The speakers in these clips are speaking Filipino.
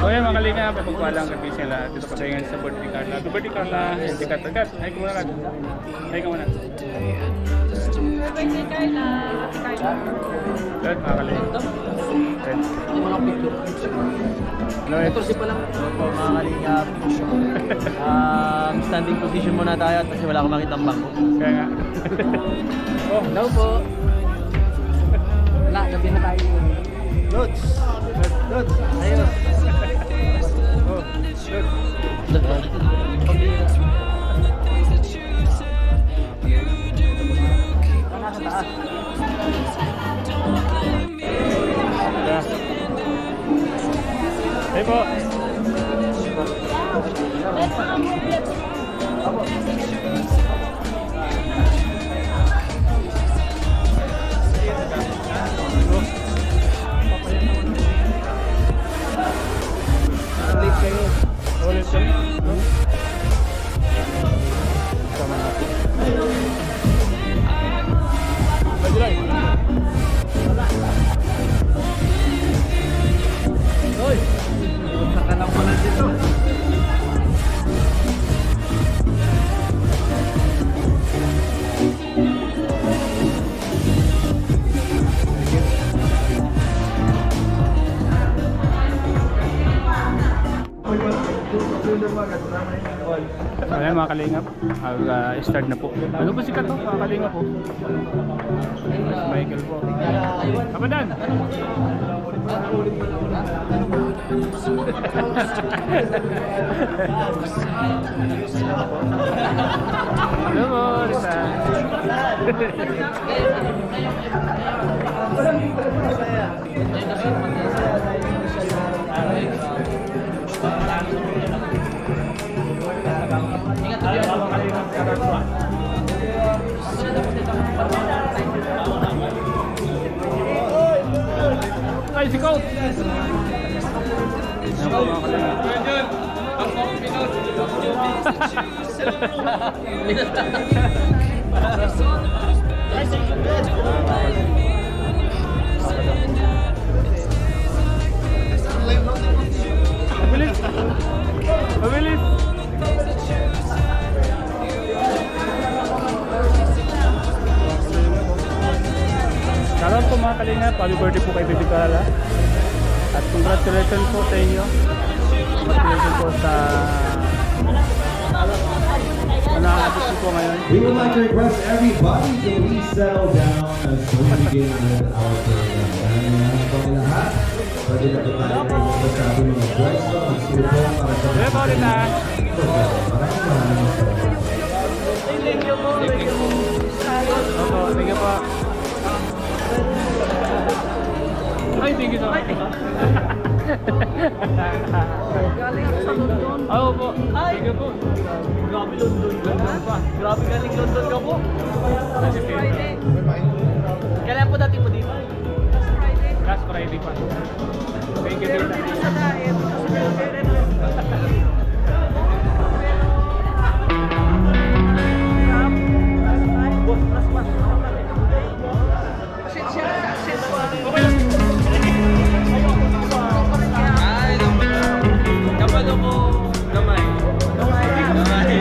So yan mga kalinga, papagpalang gabi sila. Dito pa tayo ngayon sa birthday Carla. Happy birthday Carla. Hindi ka tagat. Ay ka muna. Ay ka muna. Birthday Carla. Carla. Good mga kalinga. Hindi mo lang picture. Ito si pa lang. Mga kalingap. Standing position muna tayo kasi wala akong makita ang bangko. Kaya nga. Oh, Hello po. Wala, gabi na tayo. Lods. Lods. Ayos. oh, good. Nasa taas. Hey po. Late kayo. Ulit kayo. Sama natin. Bajulay. Hoy! Punta ka lang pala dito. Ayan mga kalingap, start na po. Ano po sikat to? Mga kalingap po. Mas Michael po. Kapadan! Hello po, Risa. Ay, si Coach! Mabilis! Mabilis! Shoutout po mga kalingap, happy birthday po kay Baby Carla. At congratulations po sa inyo. Congratulations po sa nanakabot po ngayon. We would like to request everybody to please settle down as we begin with our program. Maraming po lahat. Pwede na po tayo ay sabi mga pwesto, magsipo para sa Sige po ulit na. maraming salamat. Thank you po. Thank you po. Opo, thank you po. Ay, thank you so much. Galing sa London. Oo po. Thank you po. Grabe London ka. Grabe galing London ka po. Friday. Kailan po dati mo dito? Friday. Last Friday pa. Thank you, Pero Tita. dito sa diet. Kapalo ko gamay. Gamay.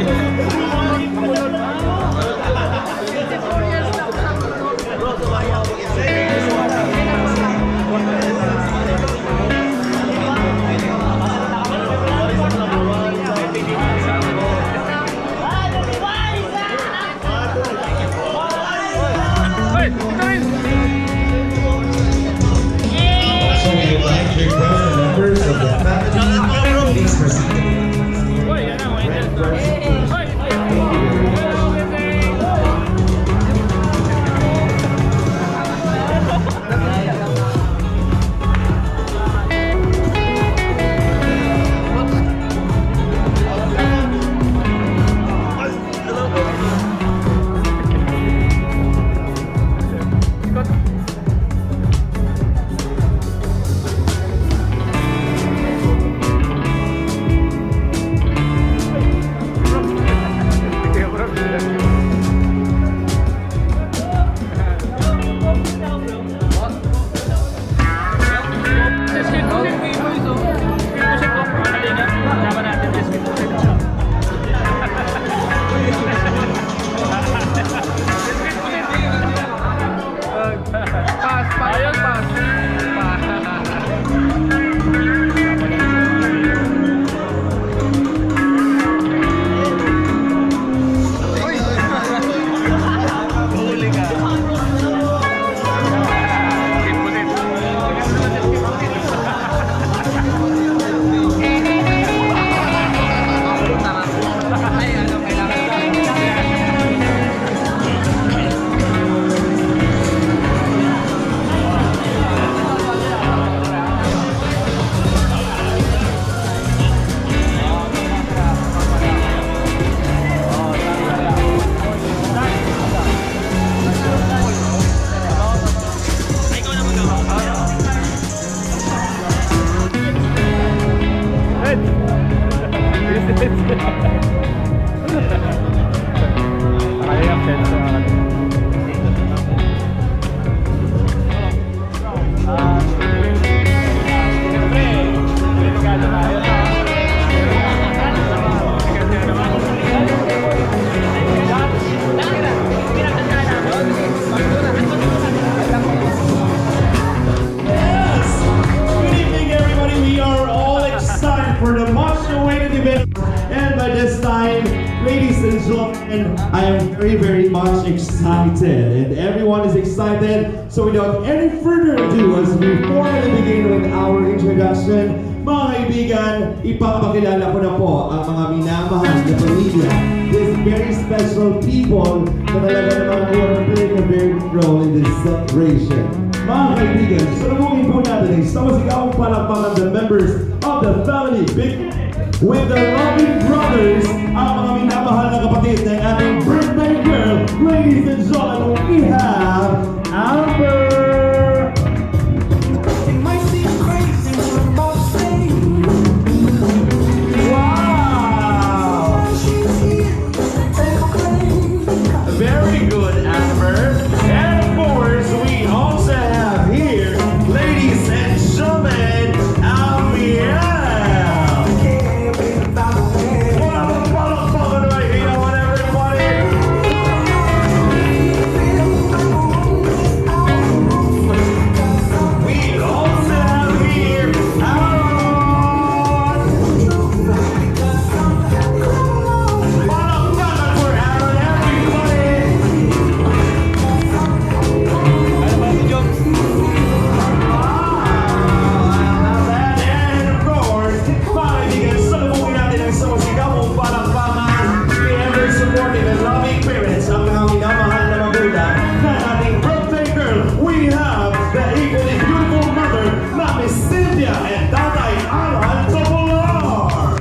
for the much-awaited event. And by this time, ladies and gentlemen, I am very, very much excited. And everyone is excited. So without any further ado, as we formally begin with our introduction, mga kaibigan, ipapakilala ko na po ang mga minamahal na pamilya. These very special people na talaga naman who are playing a very big role in this celebration. Mga kaibigan, salubungin po natin ay sawasigawang palakpakan the members of the family Big with the loving brothers, ang mga minamahal na kapatid ng ating birthday girl. Ladies and gentlemen, we have Amber! Very good, Amber. And of course, we also have here, ladies and gentlemen, Amir. Palakpakan right here, on everybody. We also have here, Aaron. Palakpakan for Aaron, everybody. And of course, kaibigan, salubungin natin ang sumasigamong palakpakan ni ever supporting and loving parents, ang mga minamahal na magulang na ating birthday girl. We have the equally beautiful mother na Miss Cynthia and Tatay Alan Topolar.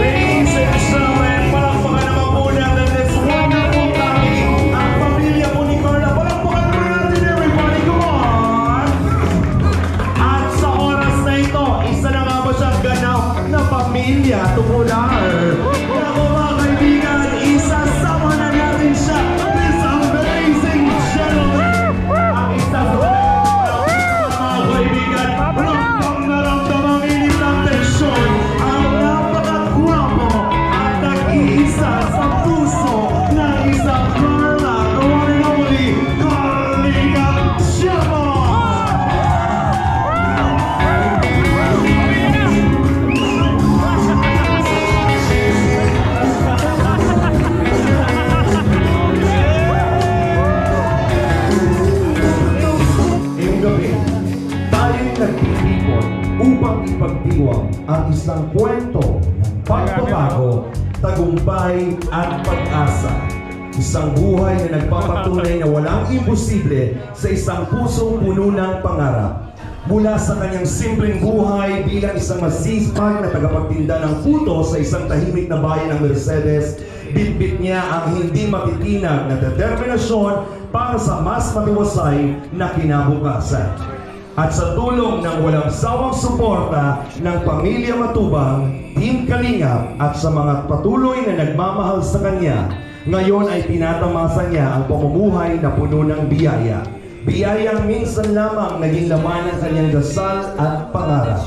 Ladies and gentlemen, palakpakan naman po natin this wonderful family, ang pamilya po ni Carla. Palakpakan naman natin, everybody, come on! At sa oras na ito, isa na nga ba siyang ganap na pamilya tubular? Ako mga kaibigan, isasama na natin siya, this amazing gentleman. Ang isa sa mga kaibigan, ramdam na ramdam ang init ng tensyon, ang napakagwapo at nag-iisa sa puso ng isang Carla, the one and only Carlina Chamo! Ngayong gabi, tayo'y nagtitipon upang ipagdiwang ang isang kwento ng pagbabago, tagumpay at pag-asa. Isang buhay na nagpapatunay na walang imposible sa isang pusong puno ng pangarap. Mula sa kanyang simpleng buhay bilang isang masisipag na tagapagtinda ng puto sa isang tahimik na bayan ng Mercedes, bitbit niya ang hindi matitinag na determinasyon para sa mas matiwasay na kinabukasan. At sa tulong ng walang sawang suporta ng Pamilya Matubang, Team Kalingap at sa mga patuloy na nagmamahal sa kanya, ngayon ay tinatamasa niya ang pamumuhay na puno ng biyaya. Biyayang minsan lamang naging laman ng kanyang dasal at pangarap.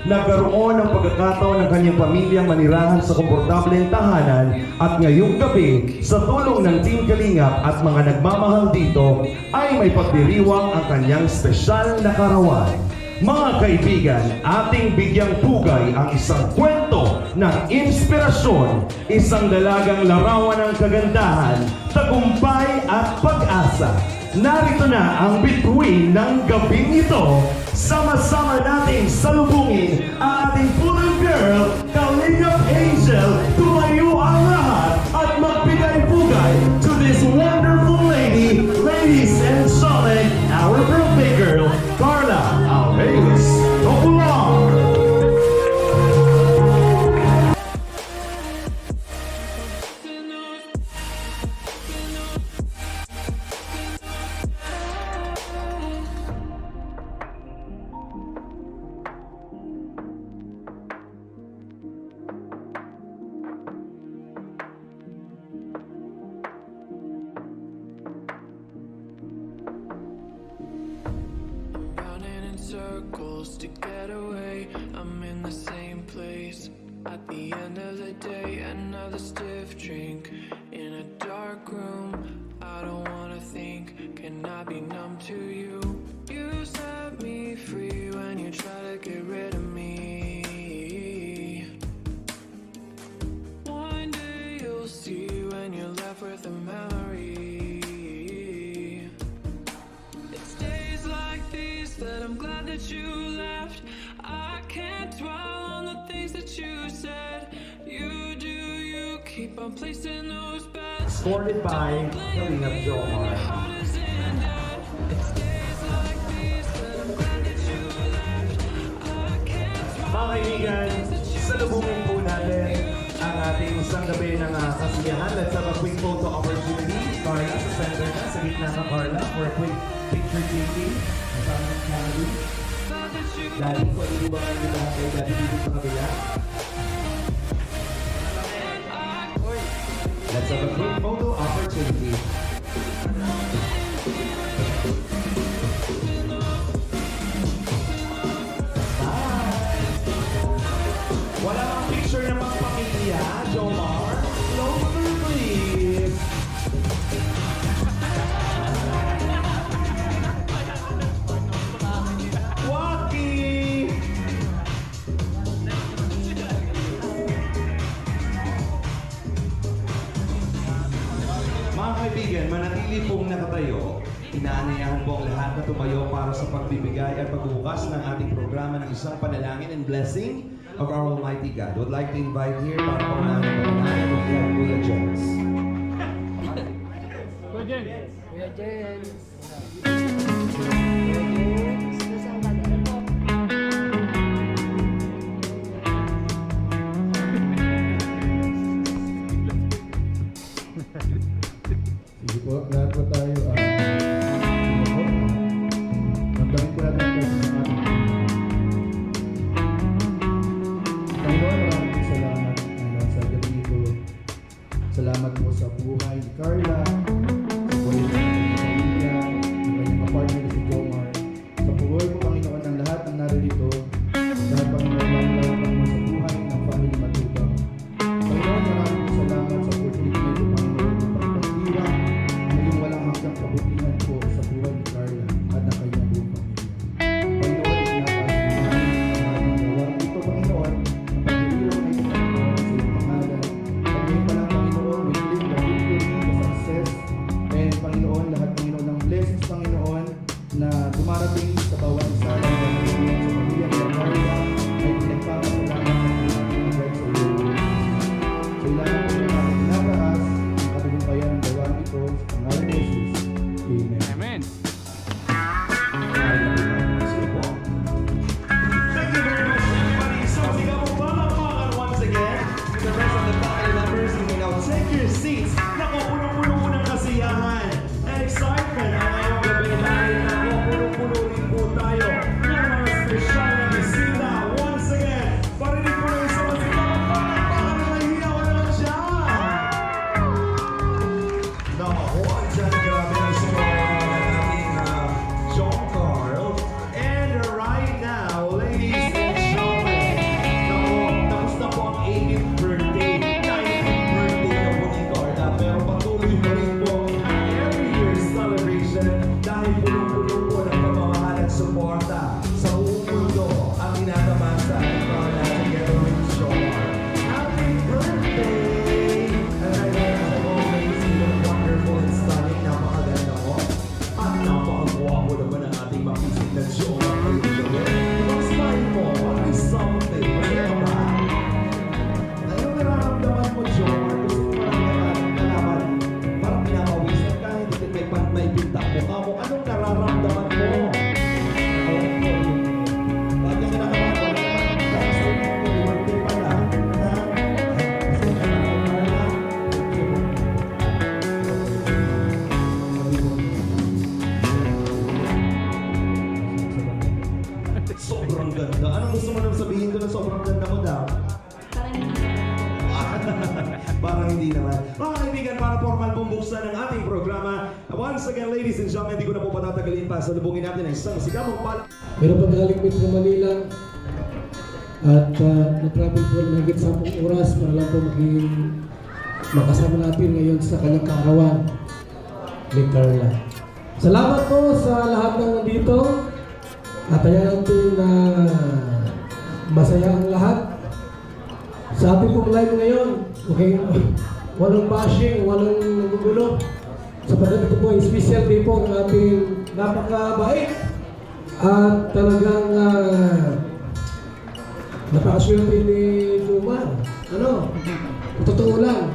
Nagkaroon ng pagkakataon ng kanyang pamilyang manirahan sa komportableng tahanan at ngayong gabi, sa tulong ng Team Kalingap at mga nagmamahal dito, ay may pagdiriwang ang kanyang espesyal na karawan. Mga kaibigan, ating bigyang pugay ang isang kwento ng inspirasyon, isang dalagang larawan ng kagandahan, tagumpay at pag-asa. Narito na ang bituin ng gabing ito. Sama-sama nating salubungin ang ating pulong girl, Kalingap Angel. Tumayo ang lahat at magbigay-pugay to this wonderful lady. Ladies and gentlemen, our birthday girl, Carla Alves Topolar. circles to get away. I'm in the same place at the end of the day. Another stiff drink in a dark room. I don't wanna think, can I be numb to you? You set me free when you try to get rid of me. One day you'll see when you're left with a memory. It's days like these that I'm glad that you left. I can't dwell on the things that you said. You do, you keep on placing those bets. Supported by Kalinga Jomar. It's days like these that I'm glad that you left. I can't Mga kaibigan, salubungin po natin ang ating isang gabi ng kasiyahan. Let's have a quick photo opportunity. Carla, sa center na, sa gitna ka Carla, for a quick picture taking. Kasama ng Candy. Daddy, pwede mo ba kayo dito kay Daddy dito sa kabila? Let's have a quick photo opportunity. Wala kang picture na pagpamilya, Jomar. Closer, please. Waki! Mga kaibigan, manatili pong nakatayo. Inaanyayahan po ang lahat na tumayo para sa pagbibigay at pagbubukas ng ating programa ng isang panalangin and blessing of our Almighty God. Would like to invite here para panalangin ng panalangin ng Kuya Jens. Kuya Jen. Kuya Jens. Sige po, lahat po tayo magdamit po natin ang presence ng ating Panginoon. Maraming salamat sa gabi ito. Salamat po sa buhay ni Carla, sa buhay ng kanyang pamilya, ng kanyang kapartner na si Jomar, sa buhay po Panginoon ng lahat ng naririto, dahil Panginoon lalo Panginoon sa buhay ng family Matubang. Panginoon, maraming po salamat sa opportunity na ito, Panginoon, upang ipagdiwang ang iyong walang hanggang kabutihan po sa buhay ni Carla at ng kanyang buong pamilya. Panginoon, itinataas mo namin ang gawa ito, Panginoon, ang pagdiriwang na ito, Panginoon, sa iyong pangalan. Pag-ibig pa lang, Panginoon, we claim the victory, the success, and Panginoon, lahat, Panginoon, ng blessings, Panginoon, na dumarating sa bawat isa ng Panginoon sa pamilya ni Carla ay pinagpapasalamat ng ating God sa iyo. So ilangan po na natin tinataas ang katagumpayan ng gawa ito sa pangalan ni Jesus. Amen. Amen. Sige po. Thank you very much, everybody. So, sigaw mo palakpakan once again with the rest of the family members. You may now take your seats. Naku, puno-puno po ng kasiyahan and excitement ang ngayong gabi dahil naku, puno-puno rin po tayo ng mga special na bisita. Once again, parinig po na isa mo sigaw mo palakpakan na nahiyaw na lang siya. Naku, andyan grabe ang sumama ng ating John Carl. And right now, ladies and gentlemen, naku, tapos na po ang 80th birthday, 90th birthday na po ni Carla. Pero patuloy pa rin po ang every year's celebration dahil puno-puno po ng pamamahal at suporta sa buong mundo ang ginagabasa ng Carla together with Jomar. Happy birthday! And I know as always, you look wonderful and stunning. Napakaganda mo. At napakagwapo naman ang ating makisig na Jomar ngayong gabi. Mag-smile mo. What is something? Masaya ka ba? Anong nararamdaman mo, Jomar? Gusto mo parang nalaman. Parang pinapawisan ka. Hindi ka may pinta mukha mo. Anong nararamdaman mo? Alam ko, bakit ka nakakabahan? Gusto mo, birthday pala. Gusto ka na pala. Sobrang ganda. Anong gusto mo nang sabihin ko na sobrang ganda mo daw? Parang hindi naman. Mga kaibigan, para formal pong buksan ng ating programa, Once again, ladies and gentlemen, hindi ko na po patatagalin pa. Salubungin natin ang isang sigamong pala. Meron pang galing Metro Manila at na-travel po ng higit 10 oras para lang po makasama natin ngayon sa kanyang kaarawan ni Carla. Salamat po sa lahat ng nandito at ayan natin na masaya ang lahat. Sa ating pong live ngayon, okay, walang bashing, walang nagugulo. Sapagkat ito po ay special day po ng ating napakabait at talagang napakaswerte ni Jomar. Ano? Totoo lang.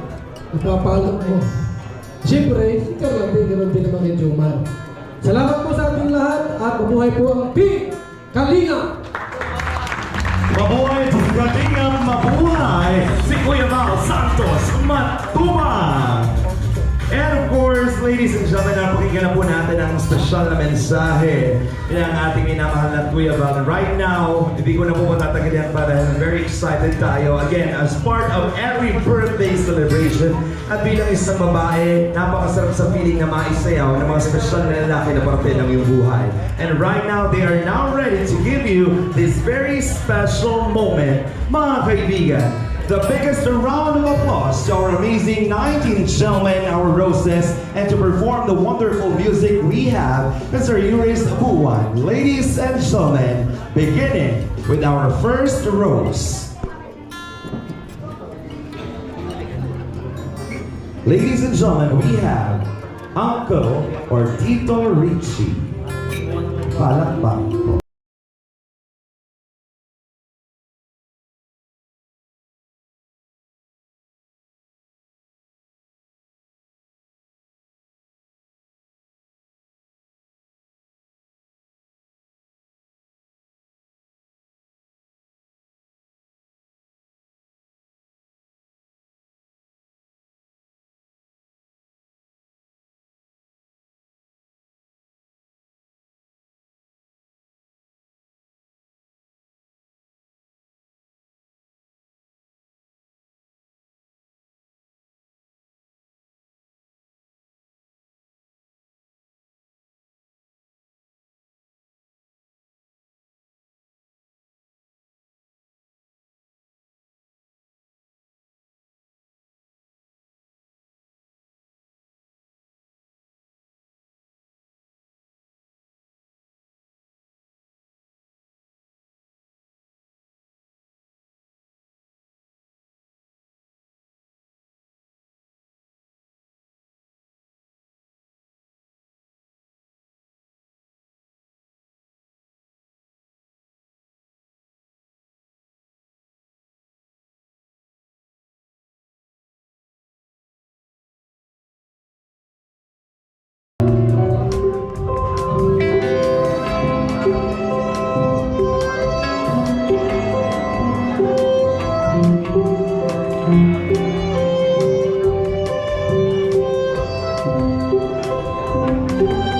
Napapalam mo. Siyempre, ikaw lang din, ganoon din naman kay Jomar. Salamat po sa ating lahat at mabuhay po ang Team Kalinga! Mabuhay sa Kalingap, mabuhay si Kuya Val Santos Matubang! And of course, ladies and gentlemen, napakinggan na po natin ang special na mensahe ng ating minamahal na Kuya Val. Right now, hindi ko na po matatagalyan para very excited tayo. Again, as part of every birthday celebration, at bilang isang babae, napakasarap sa feeling na maisayaw ng mga special na lalaki na parte ng iyong buhay. And right now, they are now ready to give you this very special moment, mga kaibigan. The biggest round of applause to our amazing 19 gentlemen, our roses, and to perform the wonderful music we have, Mr. Yuris Buwan. Ladies and gentlemen, beginning with our first rose. Ladies and gentlemen, we have Uncle or Tito Richie. Palakpak po.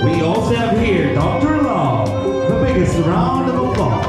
We also have here Dr. Long, the biggest round of applause.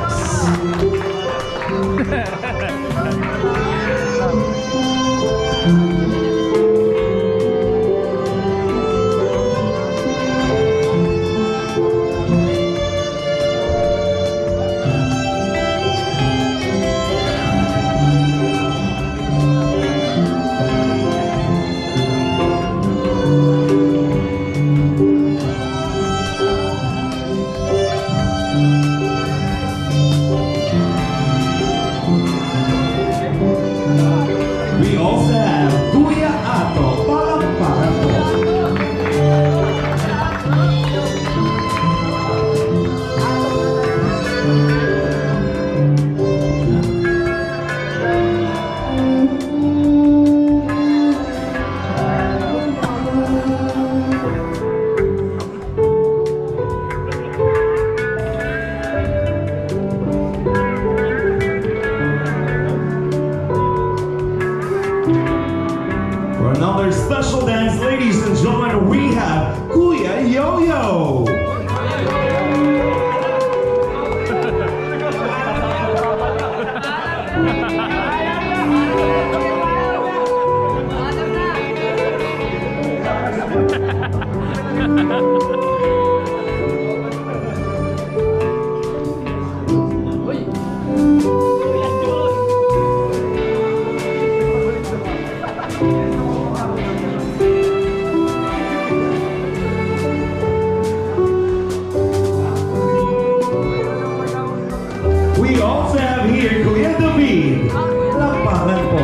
and David. Lampakan po.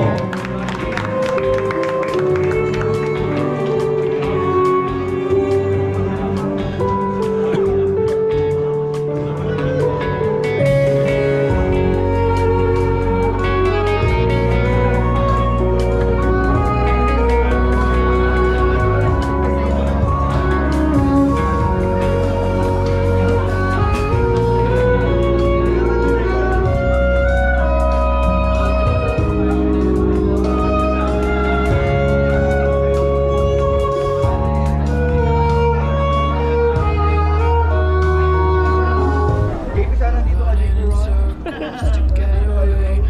Running in circles to get away.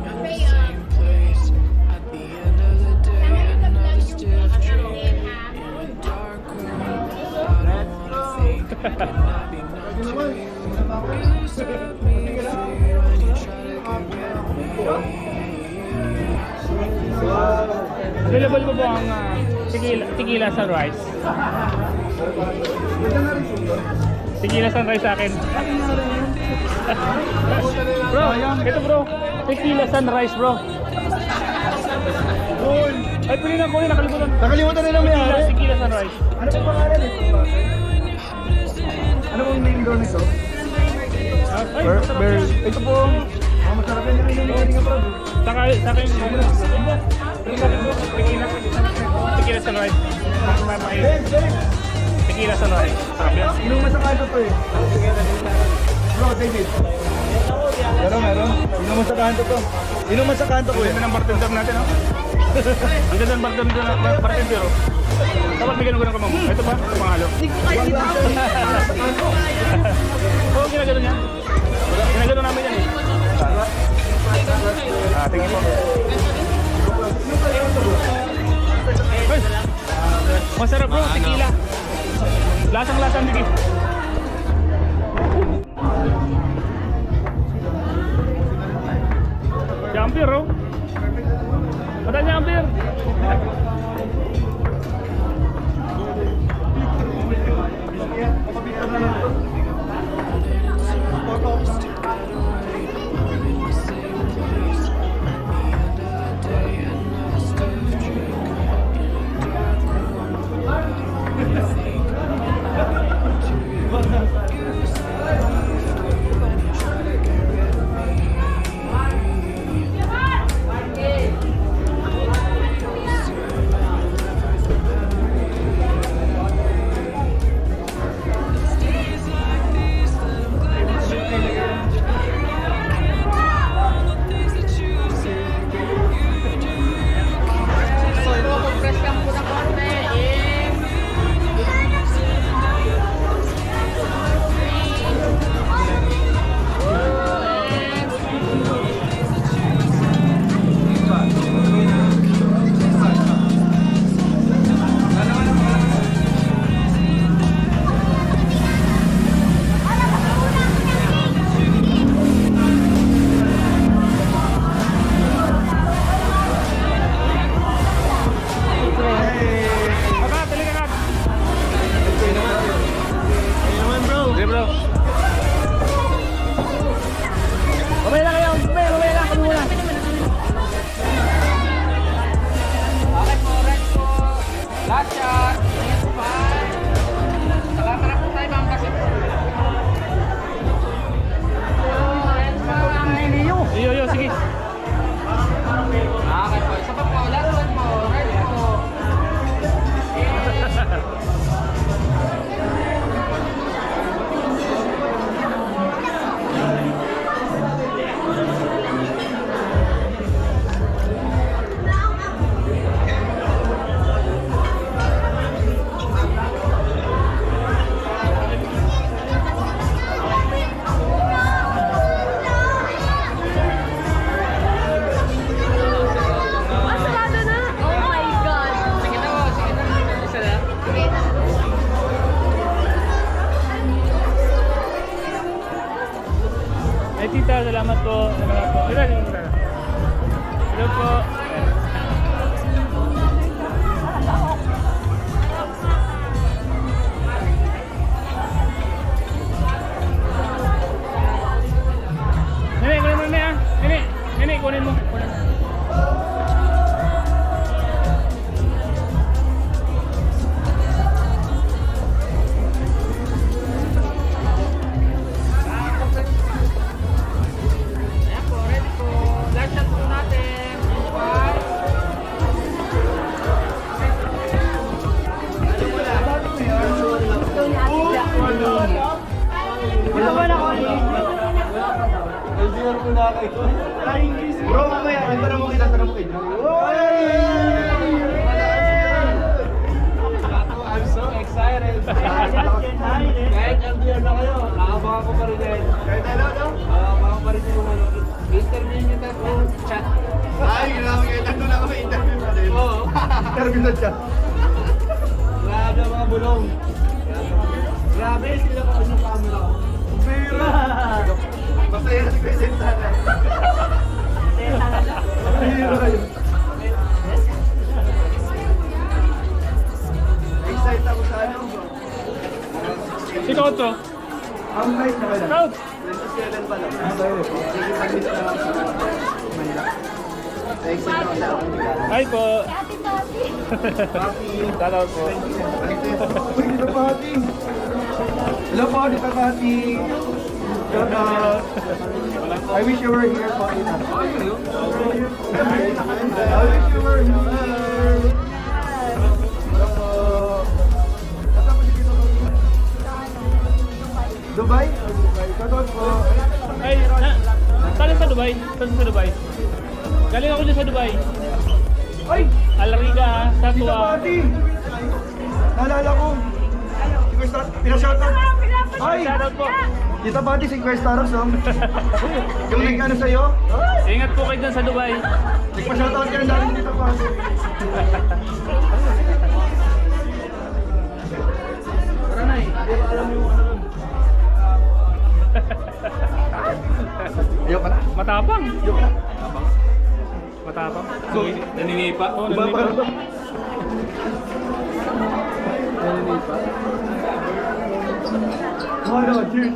I'm in the same place at the end of the day. Another stiff drink in a dark room. I don't wanna think, can I be numb to you? You set me free when you try to get me. Available po ang tequila sunrise. Tequila sunrise sa akin. Bro, ito bro. Tequila sunrise bro. Ay, pili na ko yun. Nakalimutan na may ari. Tequila sunrise. Ano pong pangalan eh? Ano pong name doon ito? Ito po. Masarap yan yung name nga bro. Saka yung tequila sunrise. Tequila sunrise. Sarap yan. Inong masakay ito to eh. Bro, David. Meron. Inong masakahan to to. Inong masakahan to ko eh. Ganda ng bartender natin, no? Ang ganda ng bartender, oh. Dapat may ganun ka, ma'am. Ito pa, ito pang halo. Hindi ko kayo dito. Oo, ginagano niya. Ginagano namin yan, eh. Tingin po. Ay! Masarap bro, tequila. Lasang-lasang dikit. Jumper, oh. Pata jumper. tita, salamat po. Salamat po. Hello po. Nene, kunin mo na ah. Nene. laro ko na kayo. Bro, mamaya, tanong mo kita, tanong mo kita. I'm so excited. Kahit LDR na kayo, nakabangan ko pa rin yan. Kahit ano, no? Nakabangan pa rin yung ano. Interview nyo tayo, chat. Ay, ginawa kayo, tanong lang kami, interview pa rin. Oo. Interview na chat. Grabe mga bulong. Grabe, sila ko yung camera ko. Pero, masaya na si Kuya Sentana. Excited ako sa ano. Si Koto. Ang night na kailan? Scout! 27 pa lang. Sige, pag-miss na lang sa Manila. Excited ako sa Hi po. Shoutout po. Uy, dito pa Hati. Hello po, dito pa Hati. Shout out. I wish you were here po. I wish you were here. Hello po. Kasama po si Tito Tony. Dubai? Shout out po. Ay, saan sa Dubai? Saan sa Dubai? Galing ako dyan sa Dubai. Ay! Alariga, sa Dito Tua. pa Hati. Naalala ko. Si Kuya pinashoutout. Ay! Shoutout po. Dito pa Hati si Kuya Staros, oh. Yung nag-ano sa'yo? Ingat po kayo dyan sa Dubai. Nagpa-shoutout ka na dahil dito pa Hati. Tara na eh. Hindi ba alam yung ano nun? Ayaw ka na? Matapang. Ayaw ka na? Matapang. So, Naninipa. Oo, Iba pa naninipa. Naninipa? Oh no, cheers!